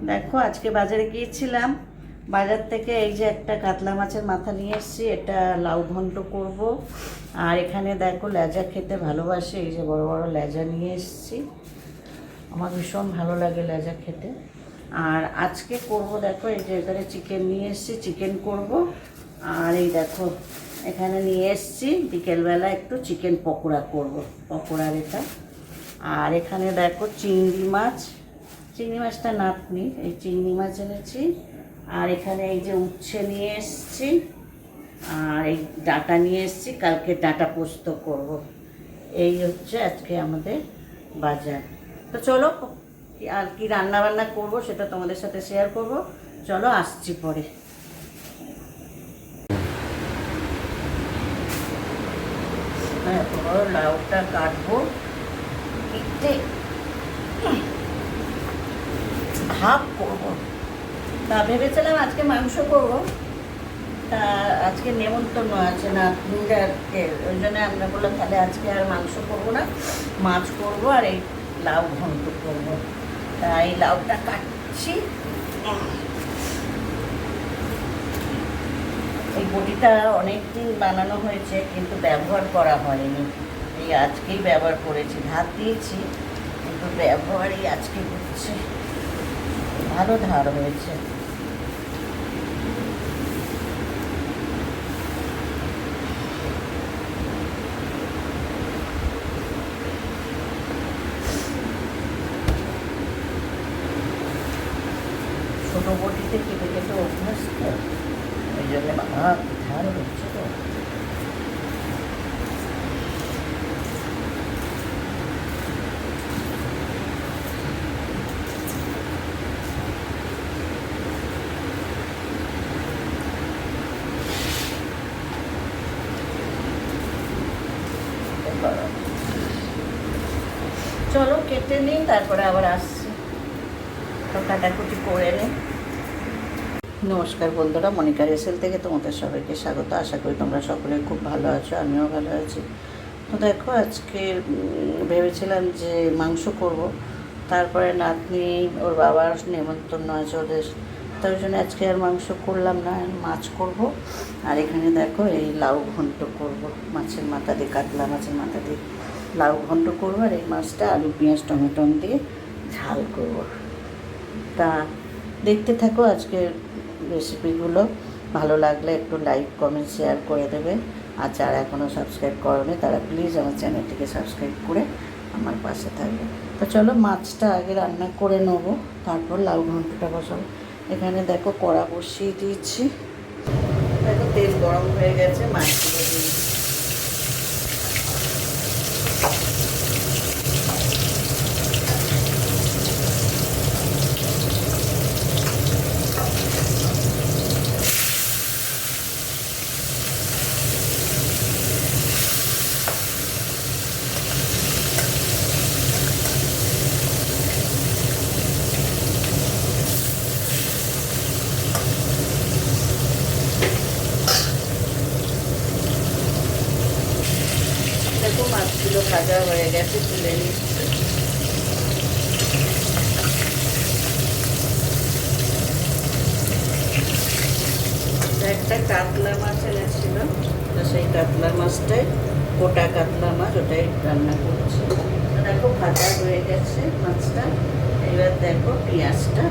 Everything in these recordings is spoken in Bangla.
দেখো আজকে বাজারে গিয়েছিলাম, বাজার থেকে এই যে একটা কাতলা মাছের মাথা নিয়ে এসেছি, এটা লাউ ঘন্ট করব। আর এখানে দেখো লেজা খেতে ভালোবাসে, এই যে বড় বড় লেজা নিয়ে এসেছি, আমার ভীষণ ভালো লাগে লেজা খেতে। আর আজকে করব দেখো এই যে এখানে চিকেন নিয়ে এসেছি, চিকেন করব। আর এই দেখো এখানে নিয়ে এসেছি বিকেলবেলা একটু চিকেন পকোড়া করব, পকোড়ার এটা। আর এখানে দেখো চিংড়ি মাছটা নাতনি, এই চিংড়ি মাছ এনেছি। আর এখানে এই যে উচ্ছে নিয়ে এসেছি, আর এই ডাঁটা নিয়ে এসেছি, কালকে ডাঁটা পোস্ত করব। এই হচ্ছে আজকে আমাদের বাজার। তো চলো আর কি রান্না বান্না করব সেটা তোমাদের সাথে শেয়ার করব। চলো আসছি পরে। এত বড় লাউটা কাটবো, কেটে হাফ করবো। তা ভেবেছিলাম আজকে মাংস করব, তা আজকে নেমন্তন্ন আছে না নিজেরকে, ওই জন্য আমরা বললাম তাহলে আজকে আর মাংস করবো না, মাছ করব আর এই লাউ ঘন্ট করবো। তা এই লাউটা কাটছি। এই বটিটা অনেক দিন বানানো হয়েছে কিন্তু ব্যবহার করা হয়নি, এই আজকেই ব্যবহার করেছি, ধার দিয়েছি কিন্তু ব্যবহারই আজকে হচ্ছে। ভালো ধার হয়েছে। ছোটো বটিতে কেটে কেটে অভ্যাস তো, ওই জন্য ধার হচ্ছে তো। চলো কেটে নিই, তারপরে আবার আসছি, তো কাটাকুটি করে নিই। নমস্কার বন্ধুরা, মনিকা রেসেল থেকে তোমাদের সবাইকে স্বাগত। আশা করি তোমরা সকলে খুব ভালো আছো, আমিও ভালো আছি। তো দেখো আজকে ভেবেছিলাম যে মাংস করব, তারপরে নাতনি ওর বাবার নেমন্তন্ন আছে ওদের, তার জন্য আজকে আর মাংস করলাম না, মাছ করব। আর এখানে দেখো এই লাউ ঘন্ট করব, মাছের মাথা দিয়ে, কাতলা মাছের মাথা দিয়ে লাউ ঘন্ট করবো। আর এই মাছটা আলু পেঁয়াজ টমেটো দিয়ে ঝাল করব। তা দেখতে থাকো আজকের রেসিপিগুলো, ভালো লাগলে একটু লাইক কমেন্ট শেয়ার করে দেবে। আর যারা এখনও সাবস্ক্রাইব করোনি তারা প্লিজ আমার চ্যানেলটিকে সাবস্ক্রাইব করে আমার পাশে থাকবে। তো চলো মাছটা আগে রান্না করে নেবো, তারপর লাউ ঘন্টটা বসাবো। এখানে দেখো কড়া বসিয়ে দিয়েছি, দেখো তেল গরম হয়ে গেছে, মাছগুলো দিয়ে দিচ্ছি। দেখো মাছগুলো ভাজা হয়ে গেছে, তুলে নিচ্ছি। একটা কাতলা মাছ এনেছিল, তো সেই কাতলা মাছটাই, গোটা কাতলা মাছ, ওটাই রান্না করছি। দেখো ভাজা হয়ে গেছে মাছটা, এবার দেখো পেঁয়াজটা,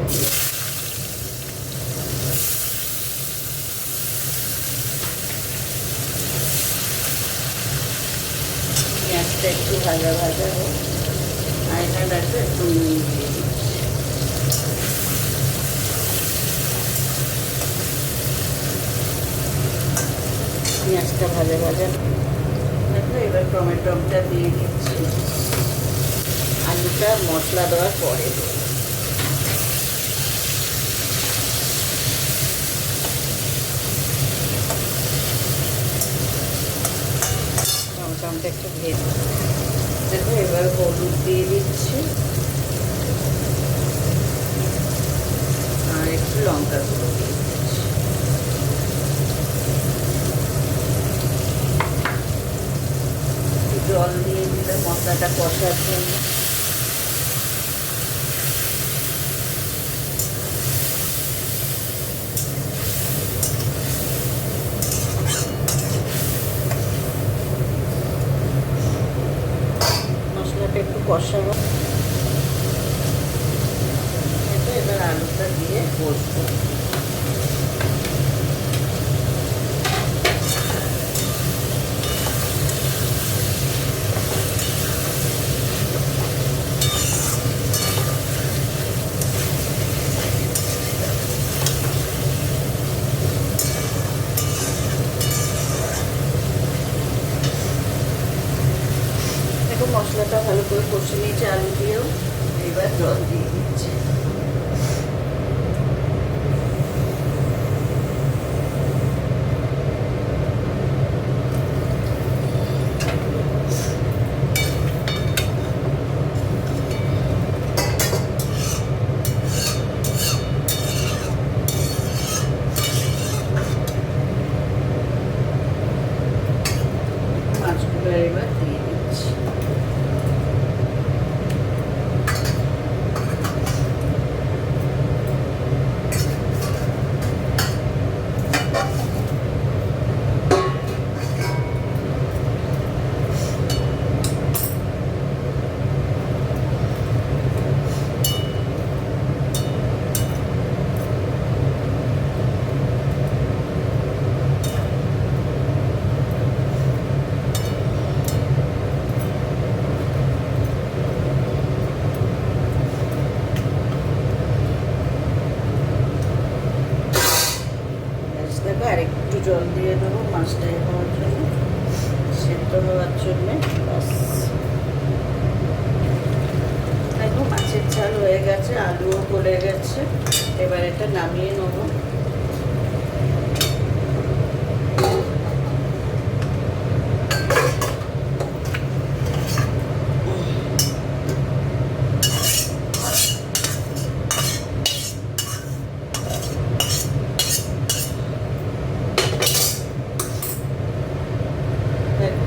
পেঁয়াজটা একটু ভাজা ভাজা হোক। আর এখানে দেখো একটু নুন দিয়ে দিচ্ছি। পেঁয়াজটা ভাজা ভাজা দেখো, এবার টমেটোটা দিয়ে দিচ্ছি। আলুটা মশলা দেওয়ার পরে দেবো। টমেটোটা একটু ভেজে দেখো, এবার হলুদ দিয়ে দিচ্ছি আর একটু লঙ্কা গুঁড়ো দিয়ে দিচ্ছি। জল দিয়ে দিলে মশলাটা কষার জন্য। পোস্ত। মশলাটা ভালো করে কষে নিয়েছি আলু দিয়েও, এবার জল দিয়ে দিচ্ছি। মাছগুলো এবার দিয়ে দিচ্ছি। আর একটু জল দিয়ে দেবো মাছটা হওয়ার জন্য, সেদ্ধ হওয়ার জন্যে। বাস, দেখো মাছের ঝাল হয়ে গেছে, আলুও গলে গেছে। এবার এটা নামিয়ে নেবো।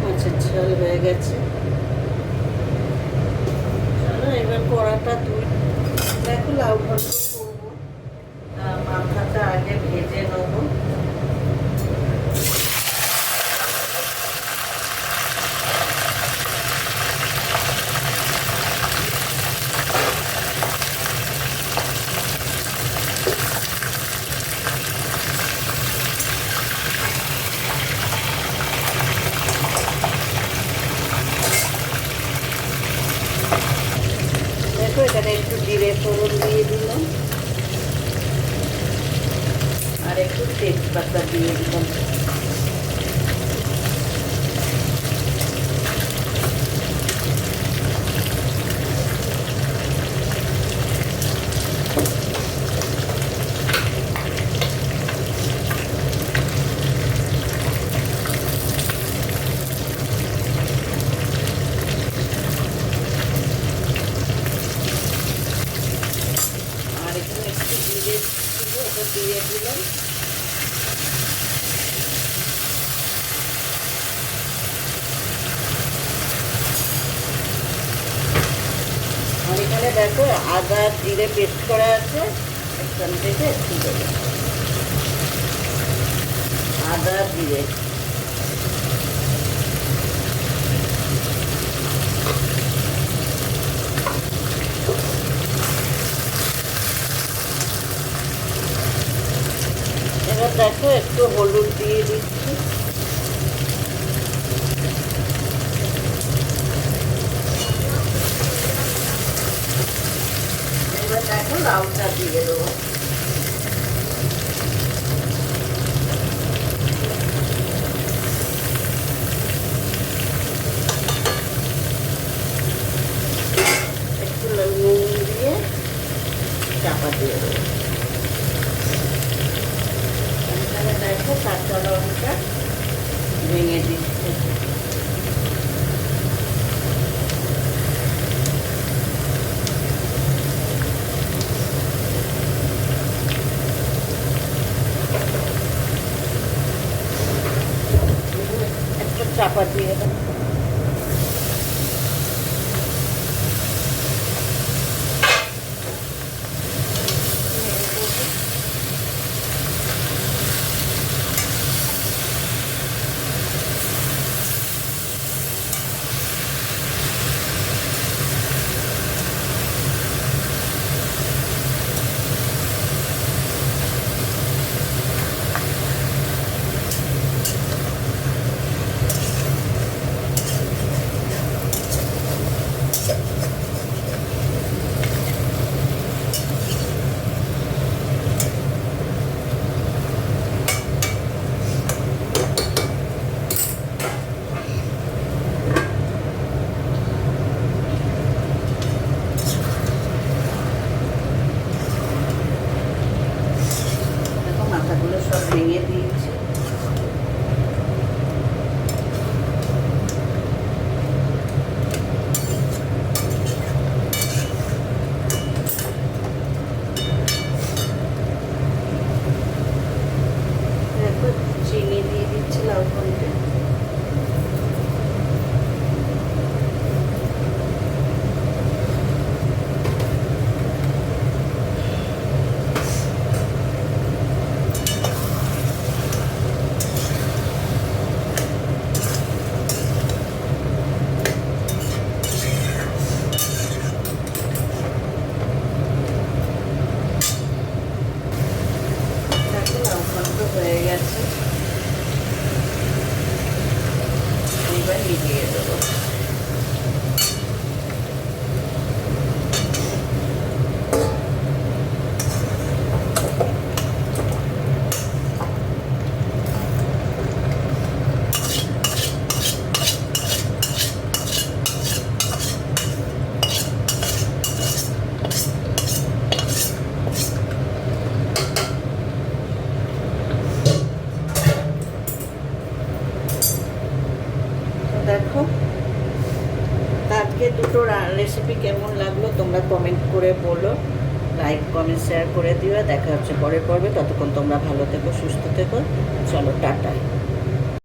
মাছের ঝাল হয়ে গেছে। চলো এবার কড়াটা ধুই। দেখো লাউ ঘন্ট করবো, মাথাটা আগে ভেজে নেবো। এখানে একটু জিরে ফোড়ন দিয়ে দিলাম আর একটু তেজপাতা দিয়ে দিলাম। দিয়ে দিলাম। আর এখানে দেখো আদা জিরে পেস্ট করা আছে, এখান থেকে একটু দেবো আদা জিরে। এবার দেখো একটু হলুদ দিয়ে দিচ্ছি। এবার দেখো লাউটা দিয়ে দেবো। একটু নুন দিয়ে চাপা দিয়ে দেবো। দেখো কাঁচা লঙ্কা ভেঙে দিচ্ছি। একটু চাপা দিয়ে দেবো। ভেঙে দিয়েছি। চিনি দিয়ে দিচ্ছি লাউ ঘন্টে। হয়ে গেছে, এবার মিলিয়ে দেবো। দেখো আজকে দুটো রেসিপি কেমন লাগলো তোমরা কমেন্ট করে বলো, লাইক কমেন্ট শেয়ার করে দিও। দেখা হচ্ছে পরের পর্বে, ততক্ষণ তোমরা ভালো থেকো, সুস্থ থেকো। চলো টাটা।